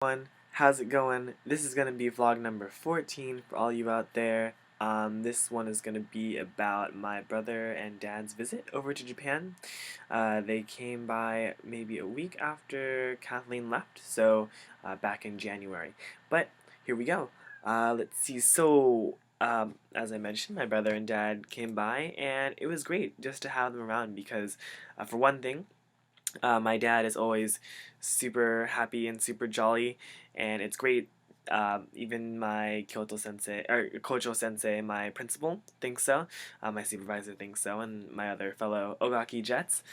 Everyone, how's it going? This is gonna be vlog number 14 for all you out there. This one is gonna be about my brother and dad's visit over to Japan. They came by maybe a week after Kathleen left, so back in January. But here we go. Let's see. As I mentioned, my brother and dad came by, and it was great just to have them around because, for one thing, my dad is always super happy and super jolly, and it's great. Even my Kyoto sensei, or Kocho sensei, my principal, thinks so. My supervisor thinks so, and my other fellow Ogaki Jets,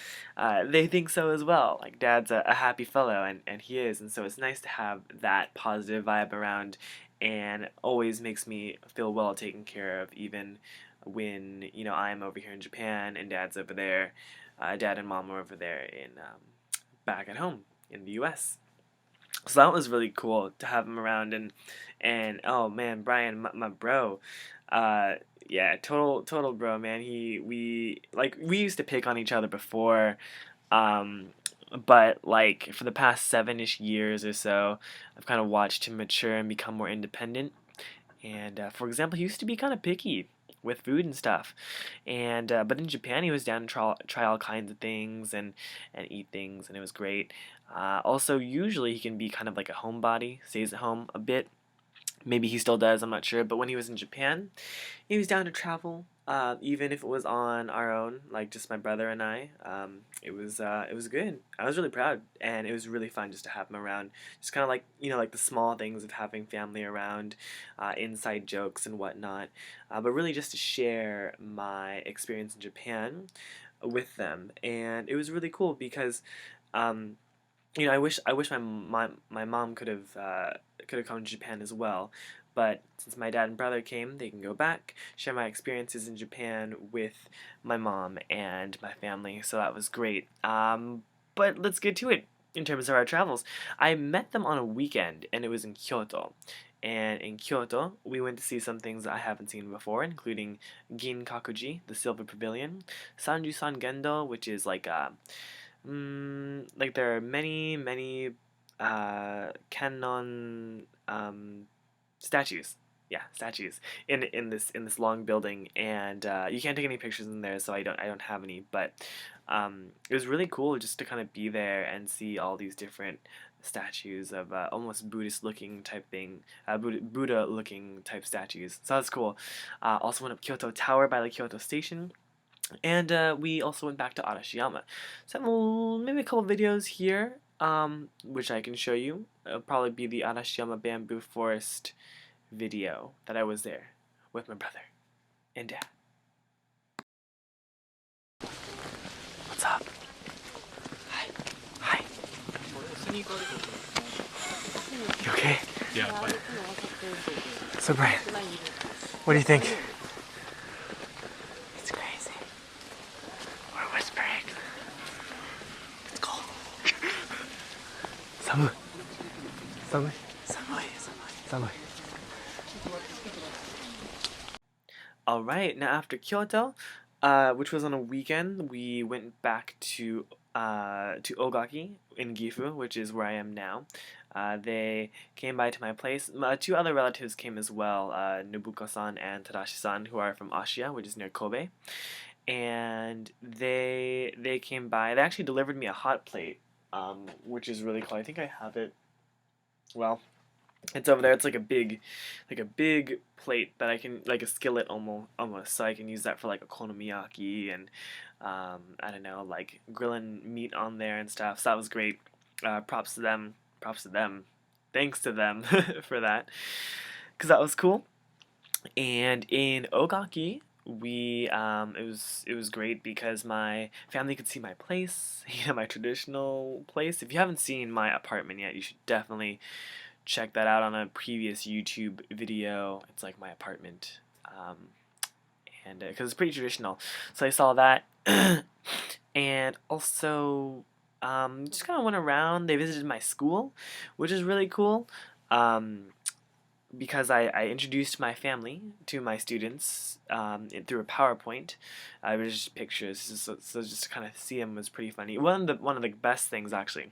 they think so as well. Like, Dad's a happy fellow, and he is, and so it's nice to have that positive vibe around, and always makes me feel well taken care of, even when, I'm over here in Japan and Dad's over there. Dad and Mom were over there in back at home in the U.S. So that was really cool to have him around, and oh man, Brian, my bro, uh, yeah, total bro, man. We used to pick on each other before, um, but like for the past 7-ish years or so, I've kind of watched him mature and become more independent. And for example, he used to be kind of picky with food and stuff, and but in Japan he was down to try all kinds of things and eat things, and it was great. Also, usually he can be kind of like a homebody, stays at home a bit. Maybe he still does, I'm not sure. But when he was in Japan, he was down to travel, even if it was on our own, like just my brother and I. It was good. I was really proud, and it was really fun just to have him around. Just kind of like like the small things of having family around, inside jokes and whatnot. But really just to share my experience in Japan with them, and it was really cool because. Um, I wish my mom could have come to Japan as well, but since my dad and brother came, they can go back, share my experiences in Japan with my mom and my family. So that was great. But let's get to it in terms of our travels. I met them on a weekend, and it was in Kyoto. And in Kyoto, we went to see some things that I haven't seen before, including Ginkakuji, the Silver Pavilion, Sanjusan Gendo, which is like there are many canon statues. Yeah, statues in this long building, and you can't take any pictures in there, so I don't have any. But it was really cool just to kind of be there and see all these different statues of almost Buddhist looking type thing, Buddha looking type statues. So that's cool. Also went up Kyoto Tower by the Kyoto Station. And we also went back to Arashiyama. So I have maybe a couple videos here, which I can show you. It'll probably be the Arashiyama Bamboo Forest video that I was there with my brother and dad. What's up? Hi. Hi. You okay? Yeah, fine. So Brian, what do you think? It's crazy. We're whispering. It's cold. Samu. Samu. Samu. Alright, now after Kyoto, which was on a weekend, we went back to Ogaki in Gifu, which is where I am now. They came by to my place. Two other relatives came as well, Nobuko-san and Tadashi-san, who are from Ashiya, which is near Kobe. And they came by. They actually delivered me a hot plate, which is really cool. I think I have it. Well, it's over there. It's like a big plate that I can, like a skillet almost. So I can use that for like okonomiyaki and I don't know, like grilling meat on there and stuff. So that was great. Props to them. Props to them. Thanks to them for that, because that was cool. And in Ogaki, it was great because my family could see my place, my traditional place. If you haven't seen my apartment yet, you should definitely check that out on a previous YouTube video. It's like my apartment, and because it's pretty traditional. So I saw that, and also just kind of went around. They visited my school, which is really cool. Um, because I introduced my family to my students through a PowerPoint. It was just pictures, so just to kind of see them was pretty funny. One of the best things actually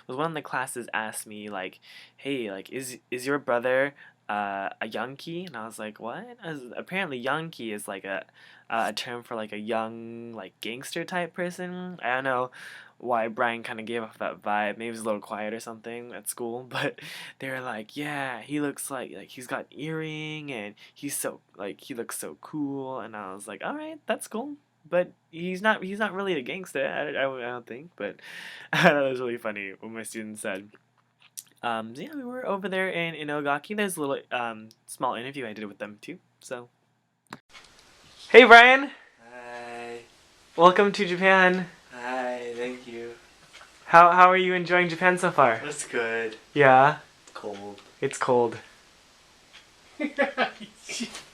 was one of the classes asked me like, "Hey, like, is your brother a Yankee?" And I was like, "What?" Apparently, Yankee is like a term for like a young like gangster type person. I don't know why Brian kind of gave off that vibe. Maybe he was a little quiet or something at school, but they were like, "Yeah, he looks like he's got an earring and he's so like he looks so cool." And I was like, "All right, that's cool." But he's not really a gangster. I don't think. But I thought it was really funny what my students said. So yeah, we were over there in Ogaki. There's a little small interview I did with them too. So, hey Brian, Hi. welcome to Japan. Hi, thank you. How are you enjoying Japan so far? That's good. Yeah, Cold. it's cold.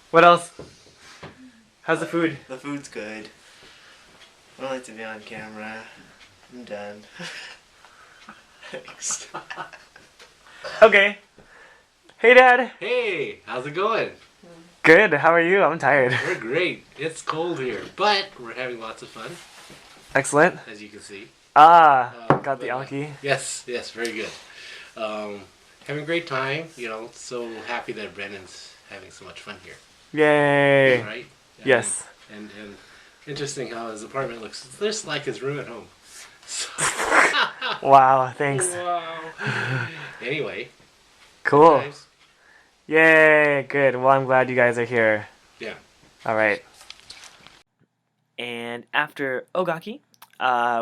What else? How's the food? The food's good. I don't like to be on camera. I'm done. Thanks. Okay. Hey Dad. Hey, how's it going? Good. How are you? I'm tired. We're great. It's cold here, but we're having lots of fun, Excellent. as you can see. Got the But, Alki. Yes, very good. Having a great time. You know, so happy that Brennan's having so much fun here. Yay. Right? Yes. And interesting how his apartment looks just like his room at home. So, Wow. Thanks. wow. Anyway. Cool. Nice. Yay. Good. Well, I'm glad you guys are here. Yeah. All right. And after Ogaki,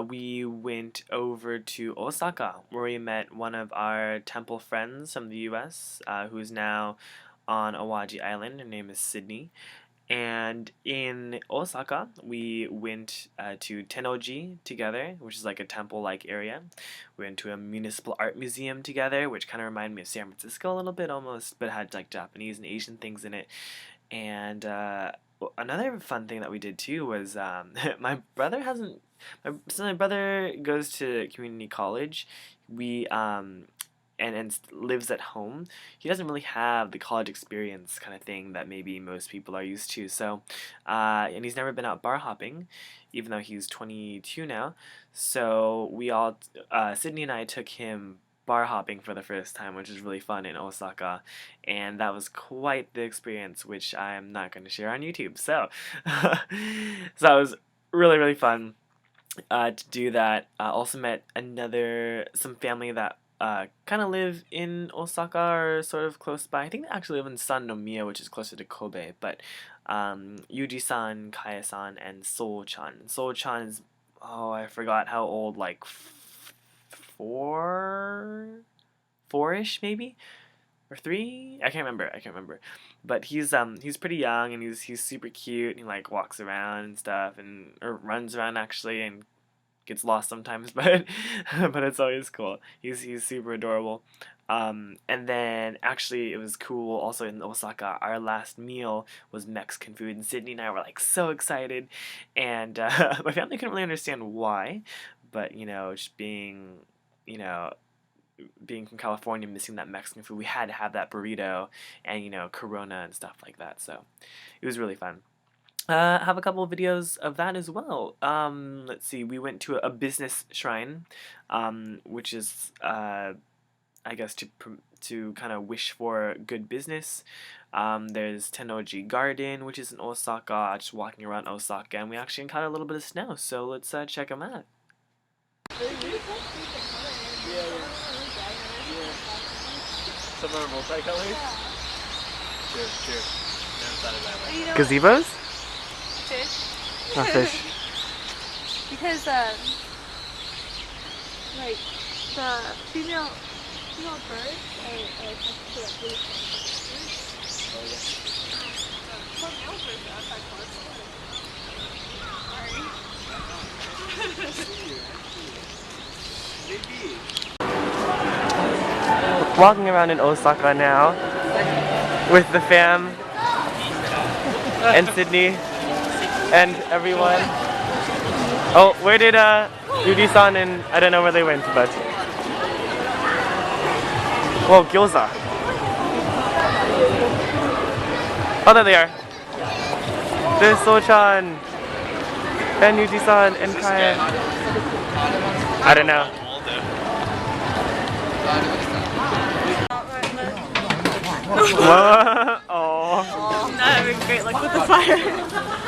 we went over to Osaka, where we met one of our temple friends from the U.S., who's now on Awaji Island. Her name is Sydney. And in Osaka, we went to Tennoji together, which is like a temple-like area. We went to a municipal art museum together, which kind of reminded me of San Francisco a little bit almost, but it had like Japanese and Asian things in it. And another fun thing that we did too was my brother hasn't. My brother goes to community college. We and lives at home. He doesn't really have the college experience kind of thing that maybe most people are used to. So, and he's never been out bar hopping, even though he's 22 now. So we all, Sydney and I took him bar hopping for the first time, which was really fun in Osaka, and that was quite the experience, which I'm not going to share on YouTube. So, so that was really fun to do that. Also met some family that kind of live in Osaka or sort of close by. I think they actually live in Sannomiya, which is closer to Kobe. But Yuji-san, Kaya-san, and Soul-chan. Soul-chan is, oh, I forgot how old, like four-ish maybe, or three. I can't remember. But he's pretty young and he's super cute. And he like walks around and stuff or runs around actually and gets lost sometimes, but but it's always cool. He's super adorable. And then actually it was cool also in Osaka. Our last meal was Mexican food, and Sydney and I were like so excited, and my family couldn't really understand why, but just being from California, missing that Mexican food, we had to have that burrito and Corona and stuff like that. So it was really fun. Have a couple of videos of that as well. Let's see, we went to a business shrine, which is, I guess, to kind of wish for good business. There's Tennoji Garden, which is in Osaka, just walking around Osaka, and we actually encountered a little bit of snow, so let's check them out. Some are multicolored? True. Never thought of that way. Gazebos? Fish. Oh, fish. Because like the female birds are attracted to like blue colors. Oh yeah. Some male birds are outside colors. Sorry. Walking around in Osaka now with the fam and Sydney and everyone. Oh, where did Yuji-san and I don't know where they went, but whoa, gyoza. Oh, there they are. There's Sochan, and Yuji-san, and Kaya. I don't know. What? Oh. Not having great luck with the fire.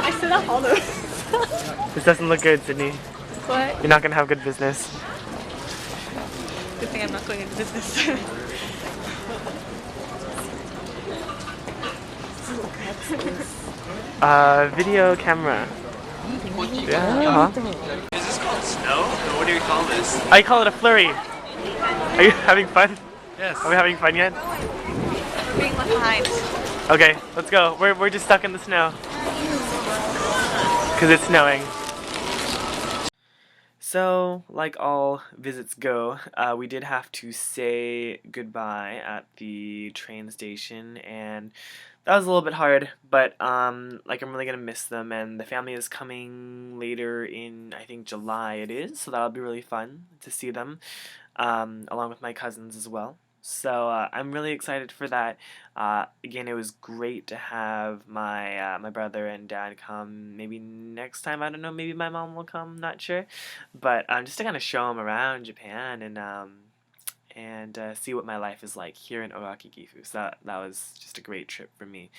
I set up all those. This doesn't look good, Sydney. What? You're not gonna have good business. Good thing I'm not going into business. Video camera. Yeah. Is this called snow? Or what do you call this? I call it a flurry. Are you having fun? Yes. Are we having fun yet? We're being left behind. Okay, let's go. We're just stuck in the snow. Because it's snowing. So, like all visits go, we did have to say goodbye at the train station, and that was a little bit hard, but like I'm really gonna miss them, and the family is coming later in, I think, July it is, so that'll be really fun to see them, along with my cousins as well. So I'm really excited for that. Again, it was great to have my my brother and dad come. Maybe next time, I don't know. Maybe my mom will come. Not sure, but just to kind of show them around Japan and see what my life is like here in Ogaki, Gifu. So that was just a great trip for me,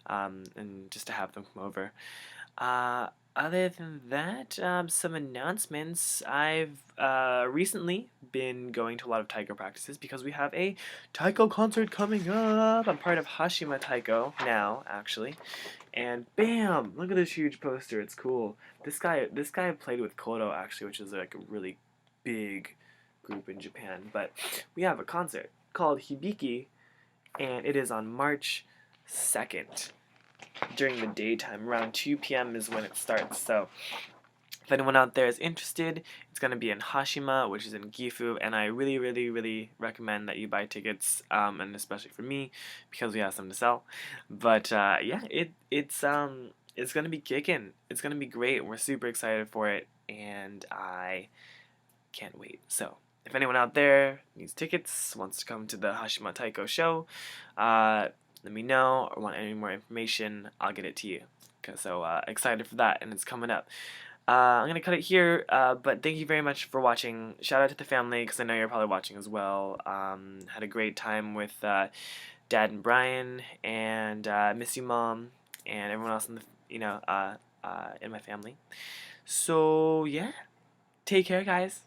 and just to have them come over. Other than that, some announcements. I've recently been going to a lot of taiko practices because we have a taiko concert coming up. I'm part of Hashima Taiko now, actually. And bam! Look at this huge poster. It's cool. This guy played with Kodo, actually, which is like a really big group in Japan. But we have a concert called Hibiki, and it is on March 2nd. During the daytime, around 2 p.m. is when it starts. So if anyone out there is interested, it's going to be in Hashima, which is in Gifu, and I really, really, really recommend that you buy tickets, and especially for me, because we have some to sell. But yeah, it's going to be kicking. It's going to be great. We're super excited for it, and I can't wait. So if anyone out there needs tickets, wants to come to the Hashima Taiko show, let me know, or want any more information, I'll get it to you. So excited for that, and it's coming up. I'm going to cut it here, but thank you very much for watching. Shout out to the family, because I know you're probably watching as well. Had a great time with Dad and Brian, and miss you, Mom, and everyone else in the, in my family. So yeah, take care, guys.